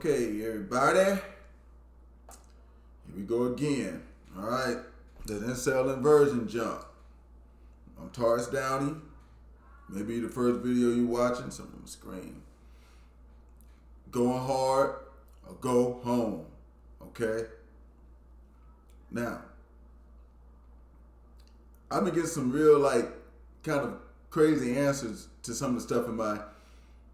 Okay, everybody, here we go again. All right, the Incel Inversion jump. I'm Taurus Downey. Maybe the first video you watching, something on the screen. Going hard or go home. Okay. Now, I've been getting some real kind of crazy answers to some of the stuff in my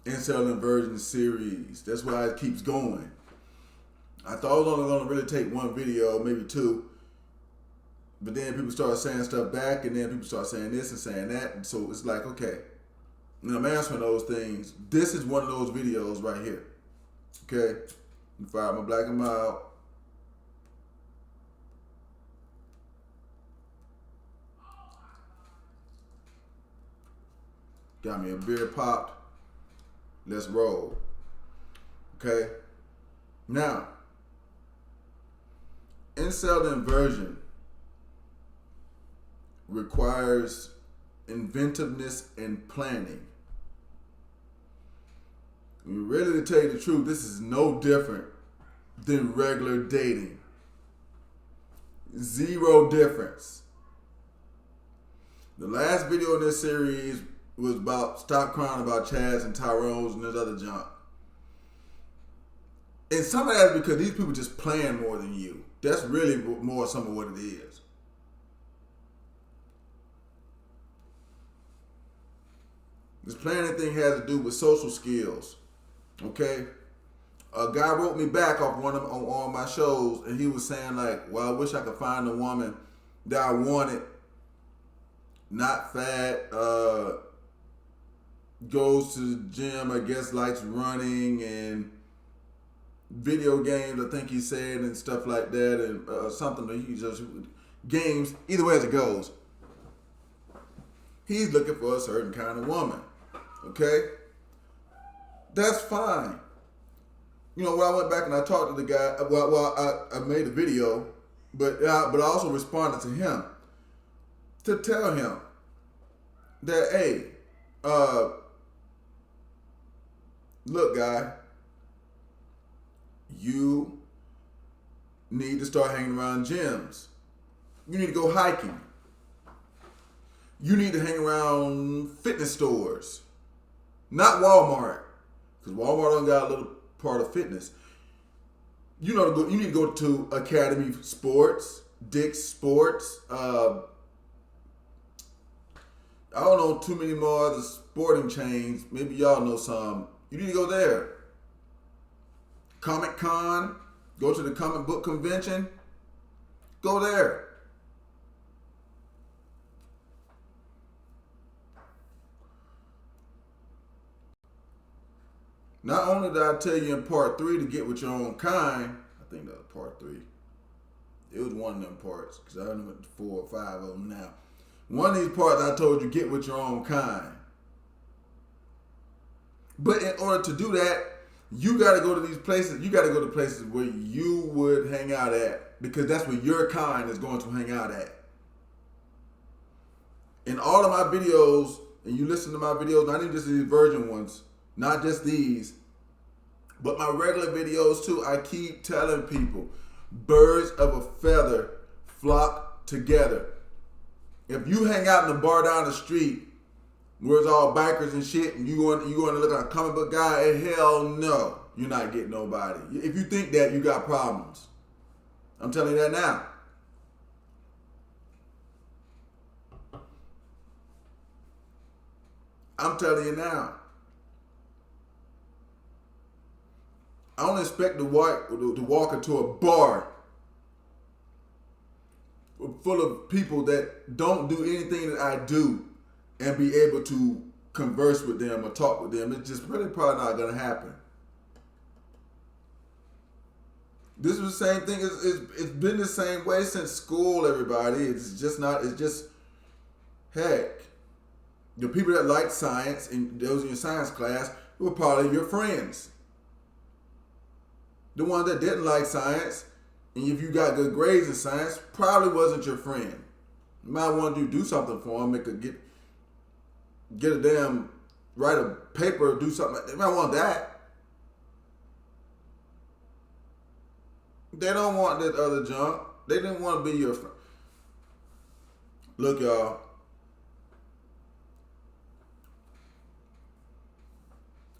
Incel Inversion series. That's why it keeps going. I thought I was only going to really take one video, maybe two. But then people start saying stuff back, and then people start saying this and saying that. And so it's like, okay, and I'm answering those things. This is one of those videos right here. Okay? Fire my black and mild. Got me a beer popped. Let's roll. Okay? Now, Incel Inversion requires inventiveness and planning. Really, to tell you the truth, this is no different than regular dating. Zero difference. The last video in this series was about stop crying about Chads and Tyrones and this other junk. And some of that's because these people just plan more than you. That's really more some of what it is. This planning thing has to do with social skills. Okay? A guy wrote me back off on my shows, and he was saying like, well, I wish I could find a woman that I wanted, not fat, goes to the gym, I guess likes running and video games, I think he said, and stuff like that, and something that he just games, either way as it goes. He's looking for a certain kind of woman. Okay? That's fine. You know, when I went back and I talked to the guy, I made a video, but I also responded to him to tell him that, hey, look, guy, you need to start hanging around gyms. You need to go hiking. You need to hang around fitness stores. Not Walmart, because Walmart don't got a little part of fitness. You need to go to Academy Sports, Dick's Sports. I don't know too many more of the sporting chains. Maybe y'all know some. You need to go there. Comic Con, go to the comic book convention. Go there. Not only did I tell you in part 3 to get with your own kind, I think that was part 3. It was one of them parts, because I don't know 4 or 5 of them now. One of these parts I told you, get with your own kind. But in order to do that, you got to go to these places. You got to go to places where you would hang out at, because that's where your kind is going to hang out at. In all of my videos, and you listen to my videos, not even just these virgin ones, not just these, but my regular videos too, I keep telling people, birds of a feather flock together. If you hang out in a bar down the street where it's all bikers and shit, and you going to look like a comic book guy, hell no, you're not getting nobody. If you think that, you got problems. I'm telling you that now. I'm telling you now. I don't expect to walk into a bar full of people that don't do anything that I do and be able to converse with them or talk with them. It's just really probably not going to happen. This is the same thing. It's been the same way since school, everybody. It's just, heck, the people that like science and those in your science class were probably your friends. The ones that didn't like science, and if you got good grades in science, probably wasn't your friend. You might want to do something for them. It could get a damn, write a paper or do something. They might want that. They don't want that other junk. They didn't want to be your friend. Look, y'all.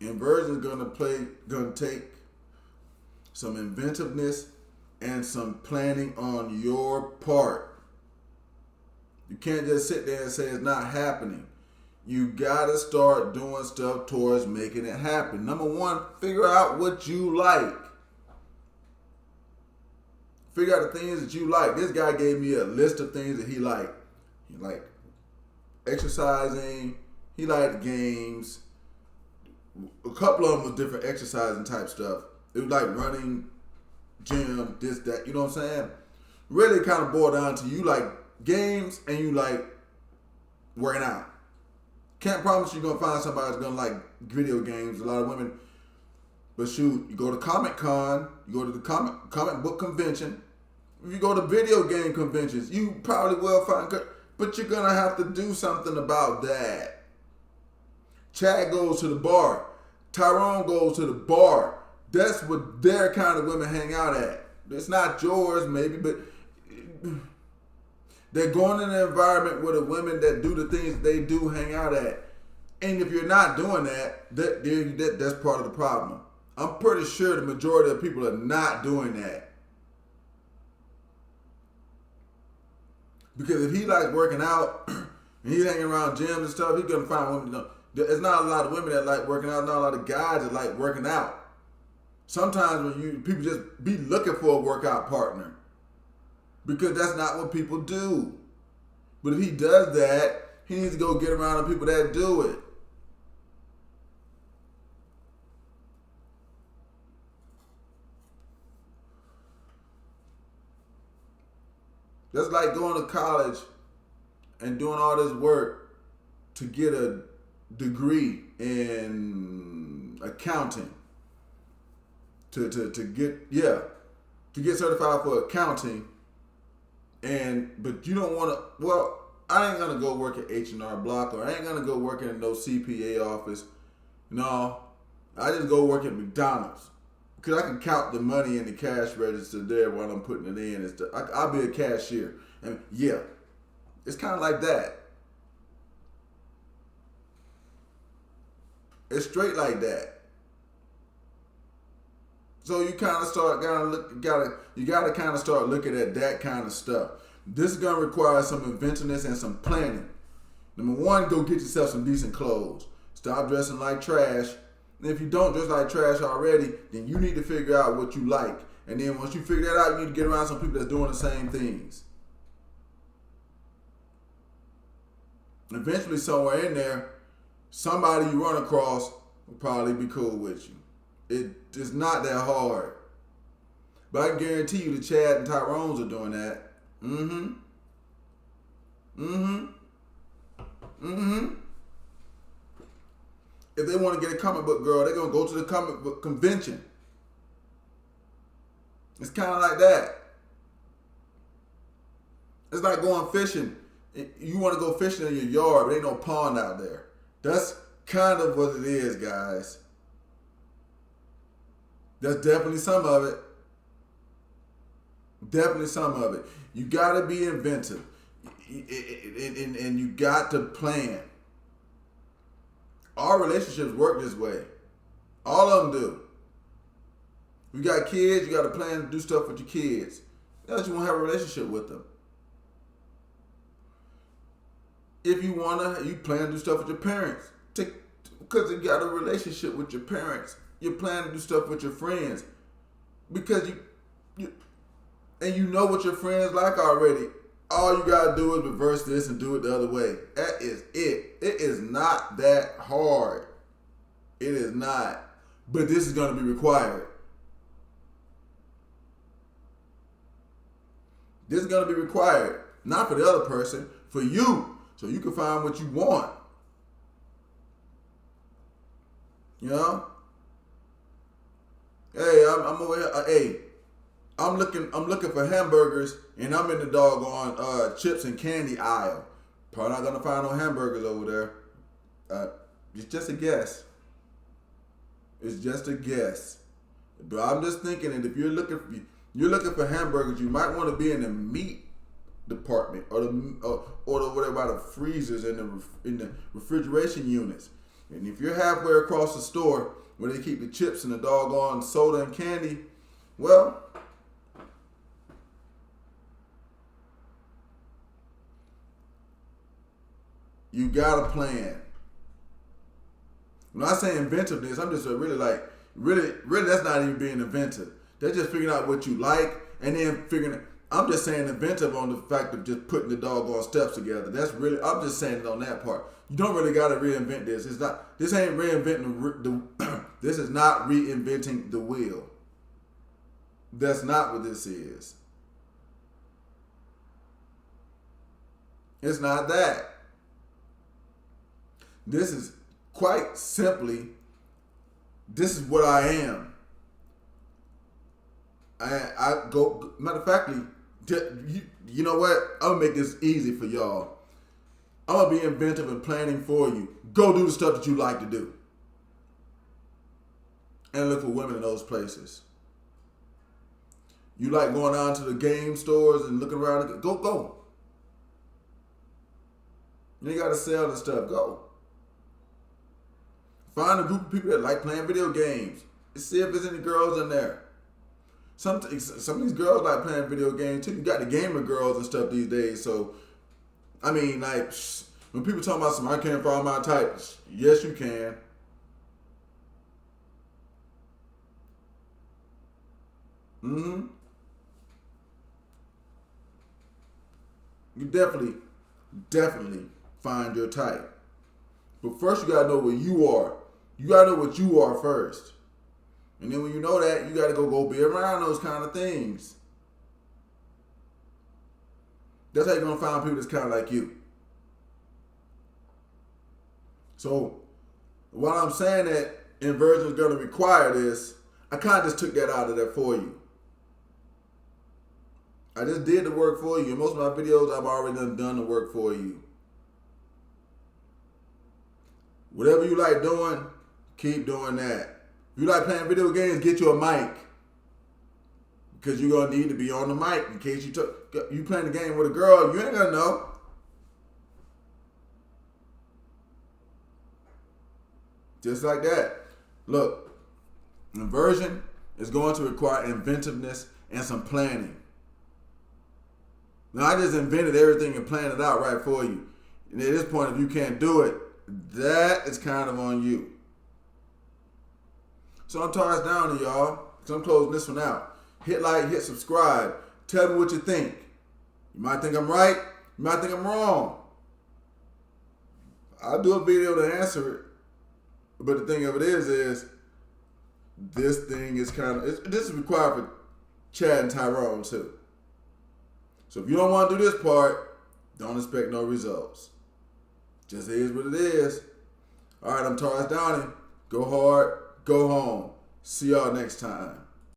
Inversion is gonna take some inventiveness and some planning on your part. You can't just sit there and say it's not happening. You gotta start doing stuff towards making it happen. Number one, figure out what you like. Figure out the things that you like. This guy gave me a list of things that he liked. He liked exercising. He liked games. A couple of them was different exercising type stuff. It was like running, gym, this, that. You know what I'm saying? Really kind of boiled down to you like games and you like working out. Can't promise you're going to find somebody that's going to like video games. A lot of women. But shoot, you go to Comic Con, you go to the comic book convention. If you go to video game conventions, you probably will find, but you're going to have to do something about that. Chad goes to the bar. Tyrone goes to the bar. That's what their kind of women hang out at. It's not yours, maybe, but they're going in an environment where the women that do the things they do hang out at. And if you're not doing that's part of the problem. I'm pretty sure the majority of people are not doing that. Because if he likes working out and he's hanging around gyms and stuff, he's going to find women. There's not a lot of women that like working out, not a lot of guys that like working out. Sometimes when people just be looking for a workout partner. Because that's not what people do. But if he does that, he needs to go get around the people that do it. That's like going to college and doing all this work to get a degree in accounting. To get certified for accounting. But you don't want to, well, I ain't going to go work at H&R Block, or I ain't going to go work in no CPA office. No, I just go work at McDonald's. Because I can count the money in the cash register there while I'm putting it in. I'll be a cashier. And yeah, it's kind of like that. It's straight like that. So you kind of start you gotta kind of start looking at that kind of stuff. This is gonna require some inventiveness and some planning. Number one, go get yourself some decent clothes. Stop dressing like trash. And if you don't dress like trash already, then you need to figure out what you like. And then once you figure that out, you need to get around some people that's doing the same things. Eventually, somewhere in there, somebody you run across will probably be cool with you. It's not that hard. But I can guarantee you the Chad and Tyrones are doing that. If they want to get a comic book girl, they're going to go to the comic book convention. It's kind of like that. It's like going fishing. You want to go fishing in your yard, but ain't no pond out there. That's kind of what it is, guys. That's definitely some of it. Definitely some of it. You got to be inventive. And you got to plan. All relationships work this way. All of them do. You got kids, you got to plan to do stuff with your kids. Else you won't have a relationship with them. If you want to, you plan to do stuff with your parents. Because you got a relationship with your parents. You plan to do stuff with your friends. Because you know what your friends like already. All you got to do is reverse this and do it the other way. That is it. It is not that hard. It is not. But this is going to be required. This is going to be required. Not for the other person. For you. So you can find what you want. You know? Hey, I'm over here. Hey, I'm looking for hamburgers, and I'm in the doggone chips and candy aisle. Probably not gonna find no hamburgers over there. It's just a guess. It's just a guess. But I'm just thinking that if you're looking for, You're looking for hamburgers. You might want to be in the meat department or the whatever by the freezers and the refrigeration units. And if you're halfway across the store where they keep the chips and the doggone soda and candy, well, you got a plan. When I say inventiveness, I'm just really that's not even being inventive. They're just figuring out what you like and then figuring. I'm just saying inventive on the fact of just putting the doggone steps together. I'm just saying it on that part. You don't really got to reinvent this. This ain't reinventing this is not reinventing the wheel. That's not what this is. It's not that. This is quite simply, this is what I am. Matter of factly, you know what? I'm gonna make this easy for y'all. I'm gonna be inventive and planning for you. Go do the stuff that you like to do. And look for women in those places. You like going down to the game stores and looking around, go. You ain't gotta sell the stuff, go. Find a group of people that like playing video games. See if there's any girls in there. Some of these girls like playing video games too. You got the gamer girls and stuff these days. So, I mean, like, when people talk about I can't find my type. Yes, you can. You definitely find your type. But first you gotta know what you are. You gotta know what you are first. And then when you know that, you gotta go be around those kind of things. That's how you're gonna find people that's kind of like you. So while I'm saying that inversion is gonna require this, I kind of just took that out of there for you. I just did the work for you. In most of my videos, I've already done the work for you. Whatever you like doing, keep doing that. If you like playing video games, get you a mic. Because you're going to need to be on the mic in case you playing the game with a girl, you ain't going to know. Just like that. Look, inversion is going to require inventiveness and some planning. Now, I just invented everything and planned it out right for you. And at this point, if you can't do it, that is kind of on you. So I'm tossed down to y'all. So I'm closing this one out. Hit like, hit subscribe. Tell me what you think. You might think I'm right. You might think I'm wrong. I'll do a video to answer it. But the thing of it is this thing is this is required for Chad and Tyrone too. So if you don't want to do this part, don't expect no results. Just is what it is. All right, I'm Taurus Downing. Go hard, go home. See y'all next time.